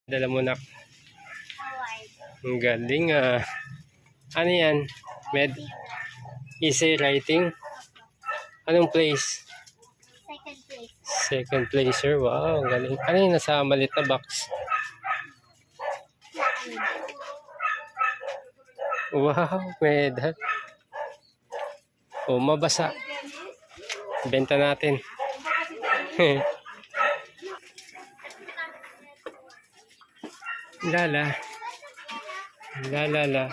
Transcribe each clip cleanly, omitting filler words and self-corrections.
Dala mo na. Award. Ang galing ah. Ano yan? Easy writing? Anong place? Second place. Second placer. Wow, ang galing. Ano yung nasa malit na box? Wow, medal. Oh, mabasa. Benta natin. Lala. Lala.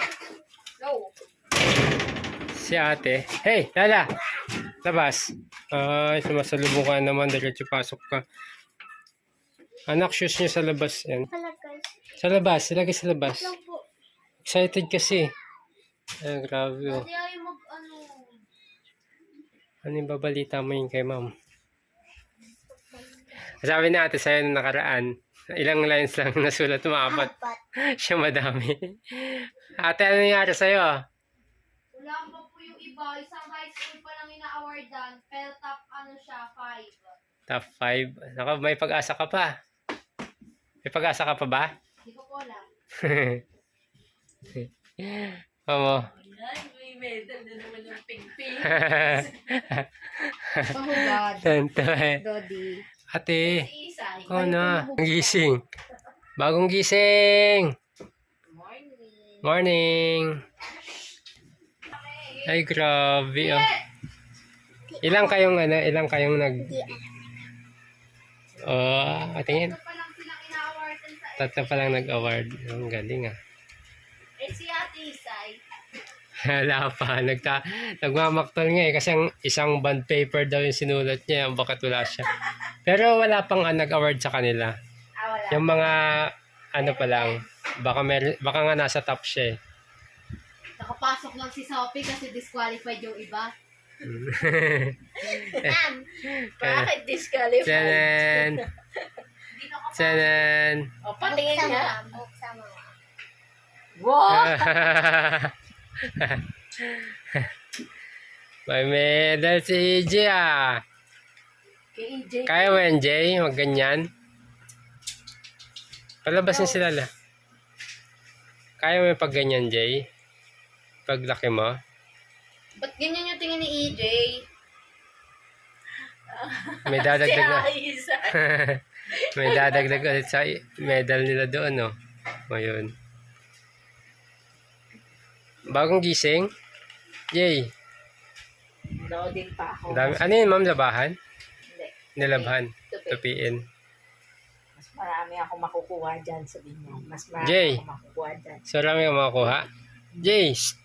Si ate. Hey, Lala. Labas. Ay, sumasalubong ka naman. Diretso pasok ka. Anak, shoes niyo sa labas. Yan. Palagay. Sa labas. Ilagay sa labas. Lang po. Excited kasi. Ay, grabe oh. Hindi ay Ano yung babalita mo yun kay ma'am? Sabi na ate sa'yo nung nakaraan. Ilang lines lang nasulat mo? 4. Apat. Siya madami. Ate, ano nangyari sa'yo? Wala pa po yung iba. Isang high school pa lang ina-awardan. Pero top siya, 5. Top 5. Naka, may pag-asa ka pa. May pag-asa ka pa ba? Hindi ko po alam. Oo. Ay, may medal na naman yung ping-ping. Pahugad. Tanto eh. Dodi. Ate, Si Isay. ikaw na. Gising. Bagong gising. Morning. Morning. Ay, grabe oh. Ilang kayong nag... Oh, tingin. Ito pa lang silang ina-awardan sa... Tatlo pa lang nag-award. Ang galing ah. Si Ate Isay. Wala pa. Nagmamaktol nga eh. Kasi ang isang bond paper daw yung sinulat niya. Bakit wala siya. Pero wala pang nag-award sa kanila. Wala. Yung mga pa lang. Baka nga nasa top siya eh. Nakapasok lang si Sophie kasi disqualified yung iba. Bakit disqualified? Tanan! Tanan! O, patingin nga. Sama. Wow! May medal si EJ ah. Kay EJ. Kaya mo yan, Jay? Huwag ganyan. Palabasin sila la. Kaya mo yung pag ganyan, Jay? Paglaki mo? Ba't ganyan yung tingin ni EJ? May dadagdag na. Si Isay. May dadagdag ulit sa medal nila doon, no? O yun. Bagong gising? Yay! Loading pa ako. Dami. Ano yun, ma'am? Labahan? Hindi. Nilabhan? Tupi. Tupiin. Mas marami ako makukuha dyan, sabihin mo. Mas marami Jay. ako makukuha dyan. So, marami kang makakuha? Jay! Shh!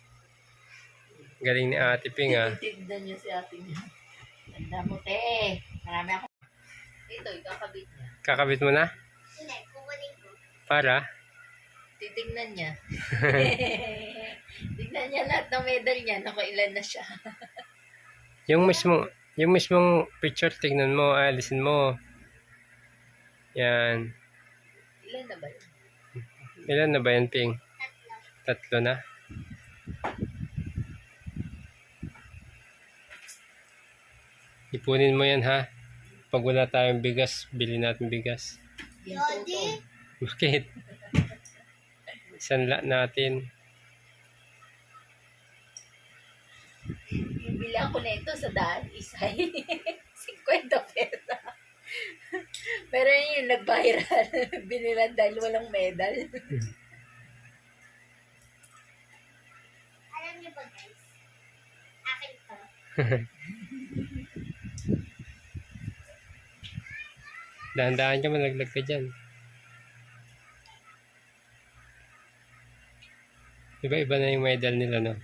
Galing ni Ate Ping, ah. Titignan niyo si ating ganda mo, te. Marami ako. Ito, ikakabit niya. Kakabit mo na? Hindi, kukunin ko. Para? Titignan niya. Tignan niya lahat ng medal niya. Naku, ilan na siya. Yung mismong picture, tignan mo, alisin mo. Yan. Ilan na ba yun? Ilan na ba yan, Ping? 3 na. Ipunin mo yan, ha? Pag wala tayong bigas, bili natin bigas. Yung Dodi. toto. Bakit? Sanla natin. Bibili ako na ito sa daan, Isay. 50 pesa. Pero yun yung nag-viral. Binilan dahil walang medal. Alam niyo ba guys? Akin to. Dahan-dahan ka, malaglag ka dyan. Iba-iba na yung medal nila, no?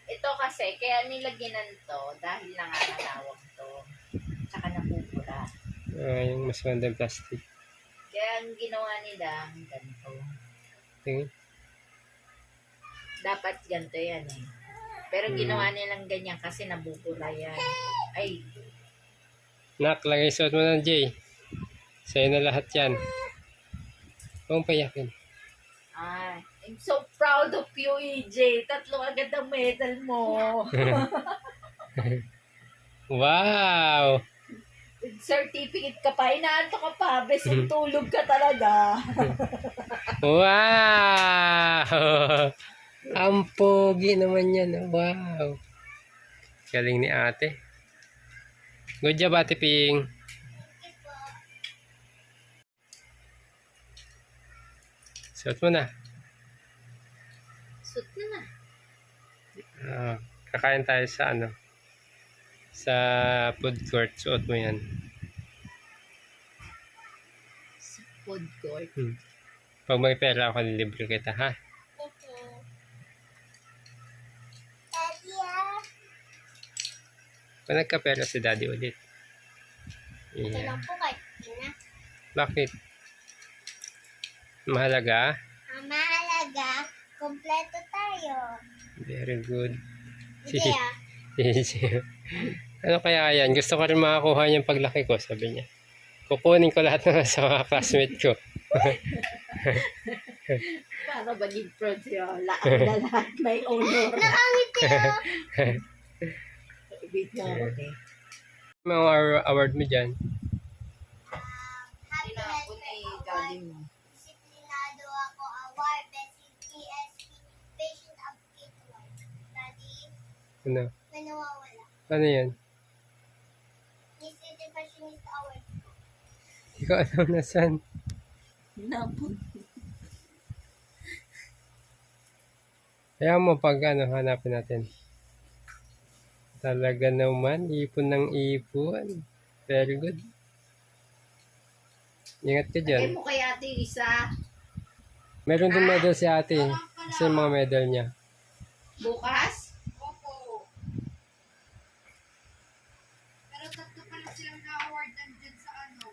Ito kasi, kaya nilagyan to dahil nangangalawag to. Tsaka napupura. Yung mas magandang plastic. Kaya ang ginawa nila, ganito. Tingin. Dapat ganito yan eh. Pero ginawa nilang ganyan kasi nabubura yan. Ay, Nak, lagay suot mo ng Jay. Sa'yo na lahat yan. Huwag payakin. I'm so proud of you, EJ. 3 agad ang medal mo. Wow! certificate ka pa, inaanto ka pa, besong tulog ka talaga. Wow! Ang pogi naman yan. Wow! Galing ni ate. Good job, Ate Ping. Thank you po. Suot mo na. Suot na na. Kakain tayo sa ano? Sa food court. Suot mo yan. Sa food court. Pag may pera ako, libre kita, ha? Okay. Daddy, ah. Kung nagkapera si daddy ulit. Ito Yeah. lang po kahit hindi na. Bakit? Mahalaga? Ang mahalaga, kompleto tayo. Very good. Hindi ah. Ano kaya yan? Gusto ko rin makakuha niyang paglaki ko, sabi niya. Kukunin ko lahat ng sa mga classmate ko. Para maging proud siya. Lahat may honor. Nakangiti oh. Wait na ako, eh. Mga award mo dyan. Happiness Tinapon na Award. galing mo. Disiplinado ako award. Best in TSP. Patient Advocate Award. Daddy, Ano? may nawawala. Ano yan? Miss Educationist Award. Hindi ko alam na saan. Napon. Kaya mo pag ano, hanapin natin. Talaga naman, ipon ng ipon. Very good. Ingat ka Lagay dyan. mo kay ate yung isa. Meron din medal si ate. Kasi yung mga medal niya. Bukas? Opo. Pero tatlo pala silang na-award dyan sa ano.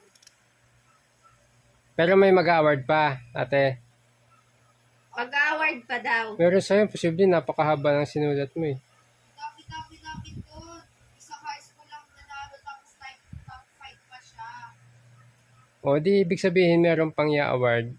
Pero may mag-award pa, ate. Mag-award pa daw. Pero sa'yo, posible napakahaba ng sinulat mo eh. Dami doon. Isa high school lang nanalo tapos top 5 pa siya. O di ibig sabihin meron pang i-award.